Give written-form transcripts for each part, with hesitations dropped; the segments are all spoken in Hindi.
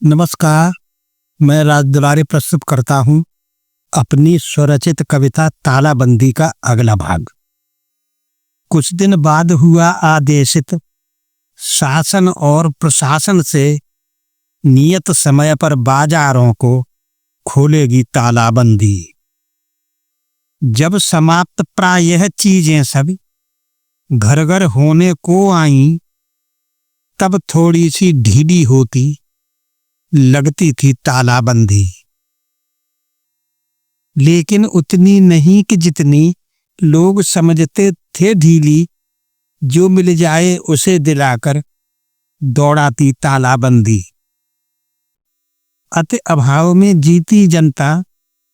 नमस्कार। मैं राज दुलारी प्रस्तुत करता हूँ अपनी स्वरचित कविता तालाबंदी का अगला भाग। कुछ दिन बाद हुआ आदेशित शासन और प्रशासन से नियत समय पर बाजारों को खोलेगी तालाबंदी। जब समाप्त प्रायः चीजें सब घर घर होने को आईं, तब थोड़ी सी ढीली होती लगती थी तालाबंदी, लेकिन उतनी नहीं कि जितनी लोग समझते थे ढीली। जो मिल जाए उसे दिलाकर दौड़ाती तालाबंदी। अति अभाव में जीती जनता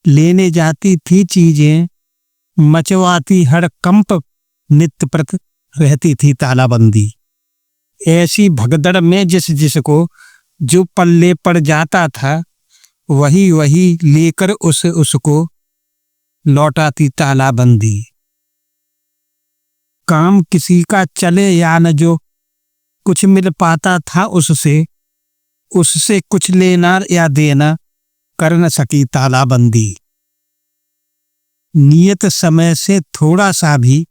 लेने जाती थी चीजें, मचवाती हड़कंप नित्य प्रत रहती थी तालाबंदी। ऐसी भगदड़ में जिसको जो पल्ले पड़ जाता था, वही लेकर उसको लौटाती तालाबंदी। काम किसी का चले या न, जो कुछ मिल पाता था उससे कुछ लेना या देना कर न सकी तालाबंदी। नियत समय से थोड़ा सा भी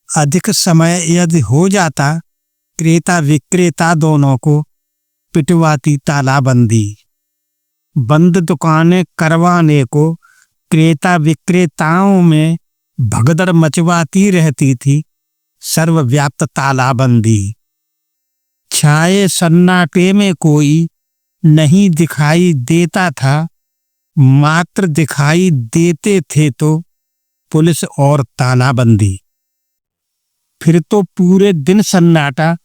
अधिक समय यदि हो जाता, क्रेता विक्रेता दोनों को पिटवाती तालाबंदी। बंद दुकानें करवाने को क्रेता विक्रेताओं में भगदड़ मचवाती रहती थी सर्वव्याप्त तालाबंदी। छाए सन्नाटे में कोई नहीं दिखाई देता था, मात्र दिखाई देते थे तो पुलिस और तालाबंदी। फिर तो पूरे दिन सन्नाटा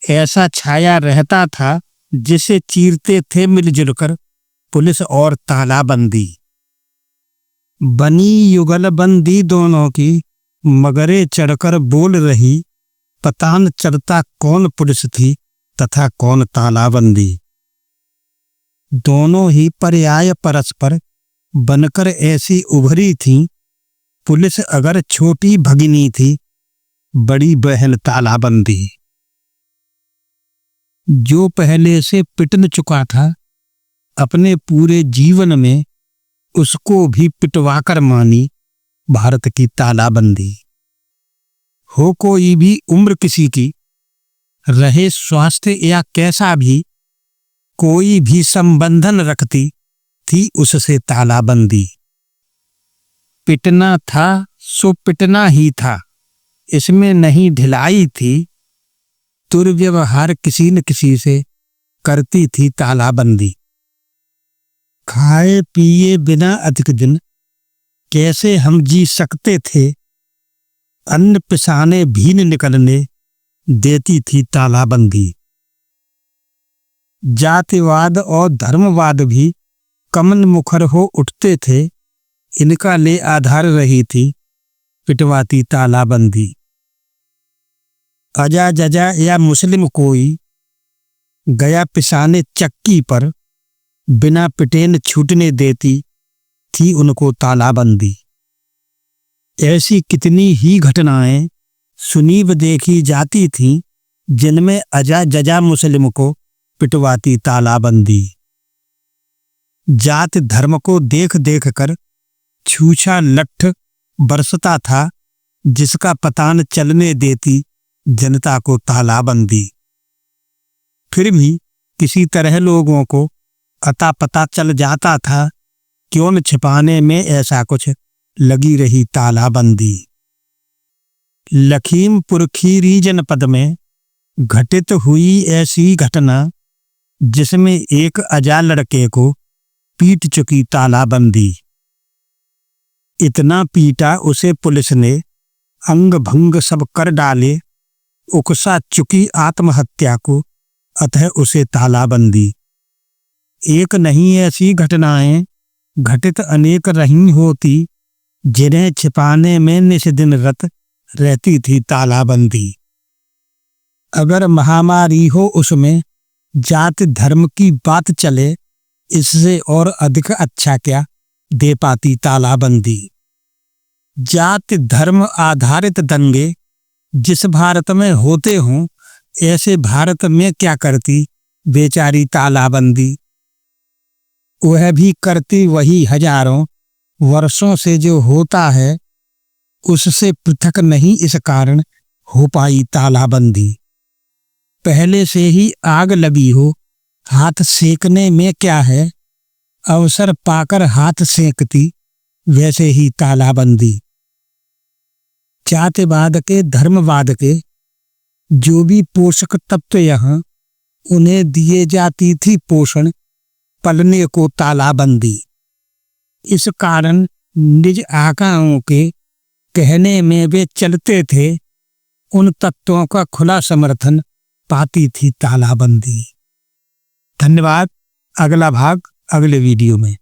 ऐसा छाया रहता था जिसे चीरते थे मिलजुल कर पुलिस और तालाबंदी। बनी युगलबंदी दोनों की मगरे चढ़कर बोल रही, पता न चलता कौन पुलिस थी तथा कौन तालाबंदी। दोनों ही पर्याय परस्पर बनकर ऐसी उभरी थी, पुलिस अगर छोटी भगिनी थी, बड़ी बहन तालाबंदी। जो पहले से पिटन चुका था अपने पूरे जीवन में, उसको भी पिटवाकर मानी भारत की तालाबंदी। हो कोई भी उम्र किसी की, रहे स्वास्थ्य या कैसा भी, कोई भी संबंधन रखती थी उससे तालाबंदी। पिटना था सो पिटना ही था, इसमें नहीं ढिलाई थी। दुर्व्यवहार किसी न किसी से करती थी तालाबंदी। खाए पिए बिना अधिक दिन कैसे हम जी सकते थे, अन्न पिसाने भी न निकलने देती थी तालाबंदी। जातिवाद और धर्मवाद भी कमन मुखर हो उठते थे, इनका ले आधार रही थी पिटवाती तालाबंदी। अजा जजा या मुस्लिम कोई गया पिसाने चक्की पर, बिना पिटे न छूटने देती थी उनको तालाबंदी। ऐसी कितनी ही घटनाएं सुनी व देखी जाती थीं, जिनमें अजा जजा मुस्लिम को पिटवाती तालाबंदी। जात धर्म को देख देख कर छूछा लट्ठ बरसता था, जिसका पता न चलने देती जनता को तालाबंदी। फिर भी किसी तरह लोगों को अता पता चल जाता था, क्यों न छिपाने में ऐसा कुछ लगी रही तालाबंदी। लखीमपुर खीरी जनपद में घटित हुई ऐसी घटना, जिसमें एक अजा लड़के को पीट चुकी तालाबंदी। इतना पीटा उसे पुलिस ने अंग भंग सब कर डाले, उकसा चुकी आत्महत्या को, अतः उसे तालाबंदी। एक नहीं ऐसी घटनाएं घटित अनेक रही होती, जिन्हें छिपाने में निष्दिन रत रहती थी तालाबंदी। अगर महामारी हो उसमें जात धर्म की बात चले, इससे और अधिक अच्छा क्या दे पाती तालाबंदी। जात धर्म आधारित दंगे जिस भारत में होते हों, ऐसे भारत में क्या करती बेचारी तालाबंदी। वह भी करती वही हजारों वर्षों से जो होता है, उससे पृथक नहीं इस कारण हो पाई तालाबंदी। पहले से ही आग लगी हो, हाथ सेकने में क्या है, अवसर पाकर हाथ सेकती वैसे ही तालाबंदी। जातिवाद के, धर्मवाद के जो भी पोषक तत्व यहाँ, उन्हें दिए जाती थी पोषण, पलने को तालाबंदी। इस कारण निज आकाओं के कहने में वे चलते थे, उन तत्वों का खुला समर्थन पाती थी तालाबंदी। धन्यवाद। अगला भाग अगले वीडियो में।